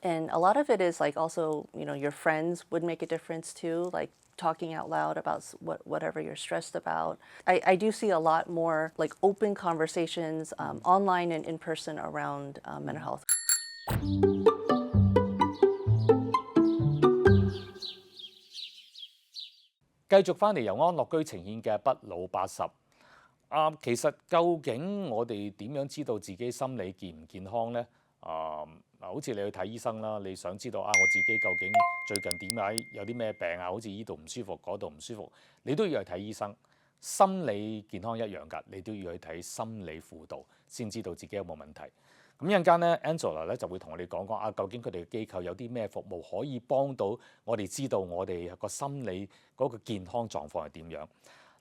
And a lot of it is like also, your friends would make a difference too, like talking out loud about whatever you're stressed about. I do see a lot more like open conversations online and in person around mental health. 繼續翻嚟由安樂居呈現嘅不老80。其實究竟我哋點樣知道自己心理健唔健康呢？好似你去睇醫生啦，你想知道我自己究竟最近點解有啲咩病啊？好似依度唔舒服，嗰度唔舒服，你都要去睇醫生。心理健康一樣㗎，你都要去睇心理輔導，先知道自己有冇問題。咁一陣間咧 ，Angela 咧就會同我哋講究竟佢哋嘅機構有啲咩服務可以幫到我哋知道我哋個心理嗰個健康狀況係點樣。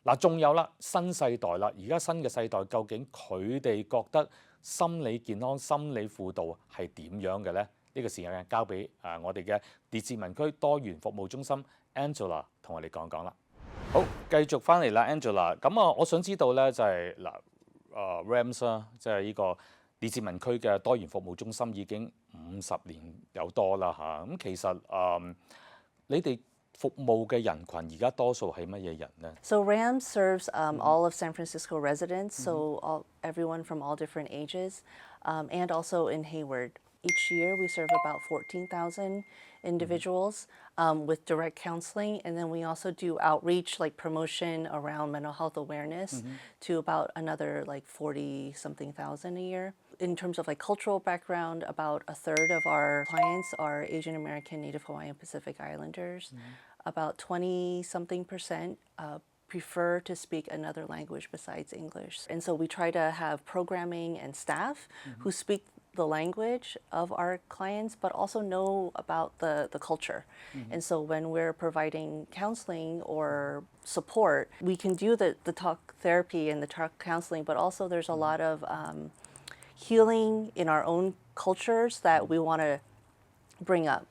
嗱，仲有啦，新世代啦，而家新嘅世代究竟佢哋覺得心理健康、心理輔導係點樣嘅咧？呢個時間交俾我哋嘅列治文區多元服務中心 Angela 同我哋講講啦。好，繼續翻嚟啦 ，Angela。咁我想知道咧就係RAMS 啦，即係呢個列治文區嘅多元服務中心已經50年有多啦嚇。咁其實你哋服務嘅人群而家多數係乜嘢人呢？ So RAMS serves all of San Francisco residents, so everyone from all different ages, and also in Hayward. Each year we serve about 14,000 individuals with direct counseling, and then we also do outreach like promotion around mental health awareness to about another like 40-something thousand a year. In terms of like cultural background, about a third of our clients are Asian American, Native Hawaiian, Pacific Islanders. About 20-something% prefer to speak another language besides English. And so we try to have programming and staff who speak the language of our clients, but also know about the culture. And so when we're providing counseling or support, we can do the talk therapy and the talk counseling, but also there's a lot of healing in our own cultures that we want to bring up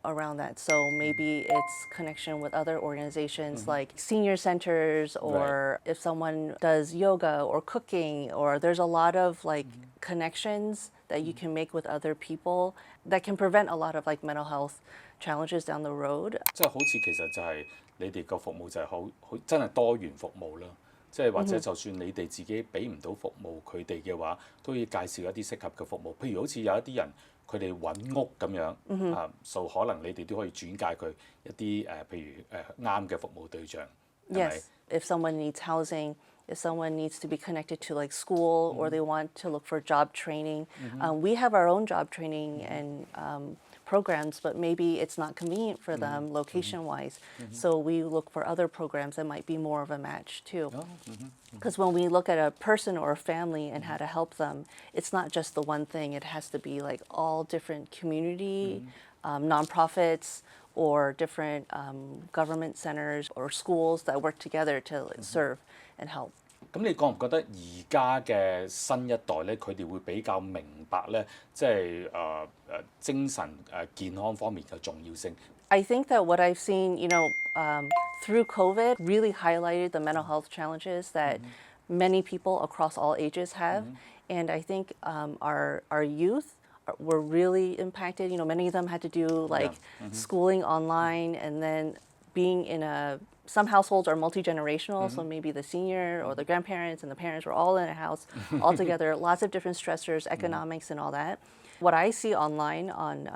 around that. So maybe it's connection with other organizations like senior centers, or if someone does yoga or cooking, or there's a lot of like connections that you can make with other people that can prevent a lot of like mental health challenges down the road. 即係好似其實就係你哋個服務就係好真係多元服務啦。即係或者就算你哋自己俾唔到服務佢哋嘅話，都要介紹一啲適合嘅服務。譬如好似有一啲人佢哋揾屋咁樣就可能你哋都可以轉介佢一啲譬如啱嘅服務對象。Yes, if someone needs housing, if someone needs to be connected to like school, or they want to look for job training, we have our own job training and programs, but maybe it's not convenient for them location-wise. So we look for other programs that might be more of a match too. Because when we look at a person or a family and how to help them, it's not just the one thing. It has to be like all different community, nonprofits, or different government centers or schools that work together to serve and help. 咁你覺唔覺得而家嘅新一代咧，佢哋會比較明白咧，即係精神健康方面嘅重要性？ I think that what I've seen, through COVID, really highlighted the mental health challenges that many people across all ages have, and I think our youth were really impacted. Many of them had to do like schooling online, and then being in some households are multi-generational, so maybe the senior or the grandparents and the parents were all in a house all together, lots of different stressors, economics and all that. What I see online on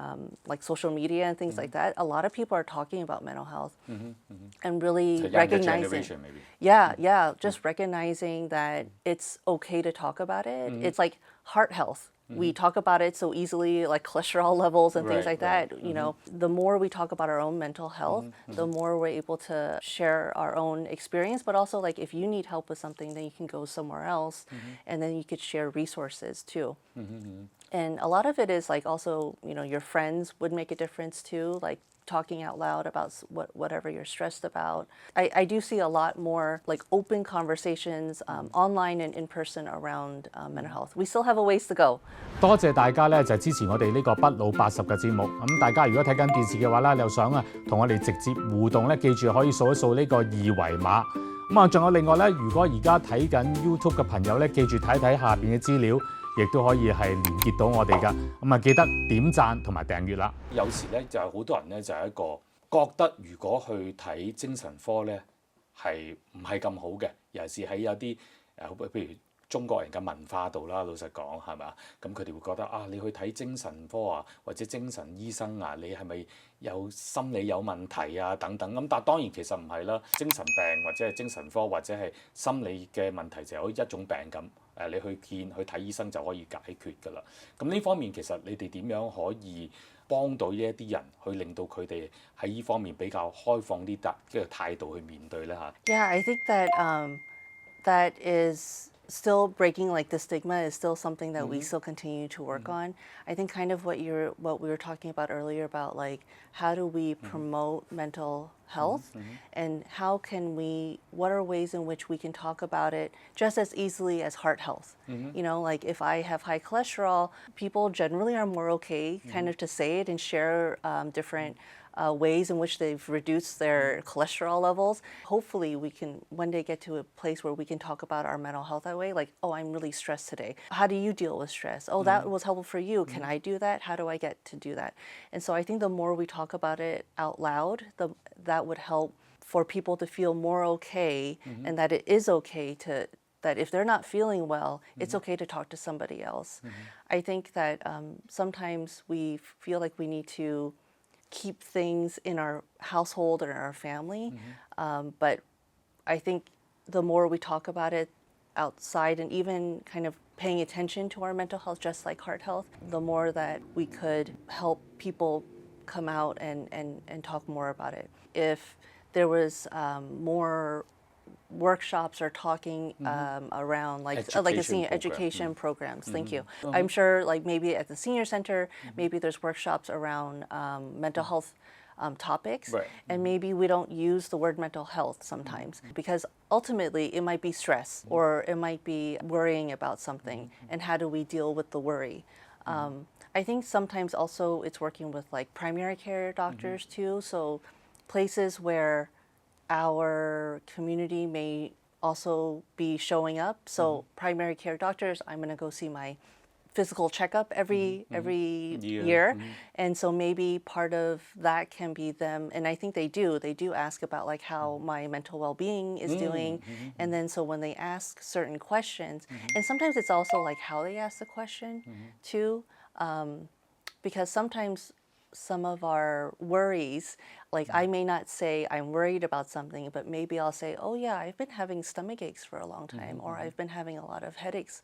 like social media and things like that, a lot of people are talking about mental health and really recognizing, just recognizing that it's okay to talk about it. It's like heart health. We talk about it so easily, like cholesterol levels and things like that. The more we talk about our own mental health, the more we're able to share our own experience. But also, like, if you need help with something, then you can go somewhere else, and then you could share resources too. And a lot of it is like also, your friends would make a difference too, like talking out loud about whatever you're stressed about. I do see a lot more like open conversations online and in person around mental health. We still have a ways to go. 多謝大家咧，就支持我哋呢個不老80嘅節目。咁大家如果睇緊電視嘅話咧，你又想同我哋直接互動咧，記住可以掃一掃呢個二維碼。仲有另外咧，如果而家睇緊 YouTube 嘅朋友咧，記住睇睇下邊嘅資料。亦都可以係連結到我哋㗎。咁啊，記得點讚同埋訂閱啦。有時咧就係好多人咧就係一個覺得，如果去睇精神科咧係唔係咁好嘅，尤其是喺有啲譬如中國人嘅文化度啦，老實講係咪？咁佢哋會覺得啊，你去睇精神科啊，或者精神醫生啊，你係咪有心理有問題啊等等咁？但係當然其實唔係啦，精神病或者係精神科或者係心理嘅問題就好似一種病咁，你去睇醫生就可以解決㗎啦。咁呢方面其實你哋點樣可以幫到呢一啲人，去令到佢哋喺呢方面比較開放啲嘅態度去面對咧嚇Yeah, I think that that is still breaking like the stigma is still something that we still continue to work on. I think kind of what we were talking about earlier about like how do we promote mental health and what are ways in which we can talk about it just as easily as heart health. You know, like if I have high cholesterol, people generally are more okay kind of to say it and share different ways in which they've reduced their cholesterol levels. Hopefully we can one day get to a place where we can talk about our mental health that way, like, oh, I'm really stressed today. How do you deal with stress? Oh, that was helpful for you. Can I do that? How do I get to do that? And so I think the more we talk about it out loud, that would help for people to feel more okay and that it is okay that if they're not feeling well, it's okay to talk to somebody else. I think that sometimes we feel like we need to keep things in our household or in our family. But I think the more we talk about it outside and even kind of paying attention to our mental health, just like heart health, the more that we could help people come out and talk more about it. If there was more workshops or talking around like a senior education programs. Thank you. I'm sure like maybe at the senior center, maybe there's workshops around mental health topics, and maybe we don't use the word mental health sometimes because ultimately it might be stress or it might be worrying about something, and how do we deal with the worry? I think sometimes also it's working with like primary care doctors too, so places where our community may also be showing up. So primary care doctors, I'm going to go see my physical checkup every year. And so maybe part of that can be them, and I think they do ask about like how my mental well-being is doing. And then so when they ask certain questions, and sometimes it's also like how they ask the question too, because sometimes some of our worries, like I may not say I'm worried about something, but maybe I'll say, oh yeah, I've been having stomach aches for a long time, or I've been having a lot of headaches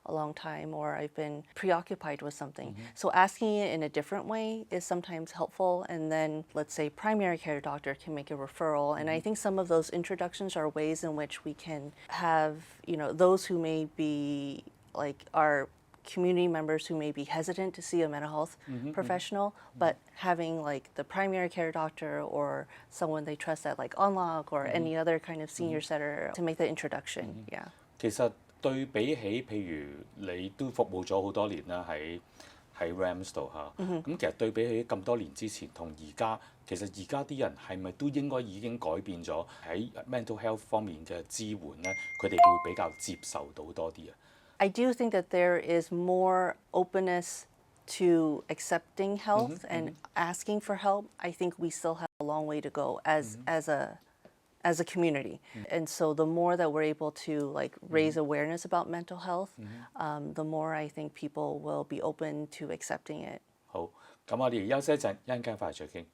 a long time, or I've been preoccupied with something. So asking it in a different way is sometimes helpful. And then let's say primary care doctor can make a referral. And I think some of those introductions are ways in which we can have, you know, those who may be like our community members who may be hesitant to see a mental health professional, but having like the primary care doctor or someone they trust at like Unlock or any other kind of senior center to make the introduction. Yeah. 其實對比起譬如你都服務咗好多年啦喺 Rams 度嚇，咁其實對比起咁多年之前同而家，其實而家啲人係咪都應該已經改變咗喺 mental health 方面嘅支援咧？佢哋會比較接受到多啲啊？ I do think that there is more openness to accepting help and asking for help. I think we still have a long way to go as a community. And so the more that we're able to like raise awareness about mental health, the more I think people will be open to accepting it. 好，咁我哋休息一陣，一陣間翻嚟再傾。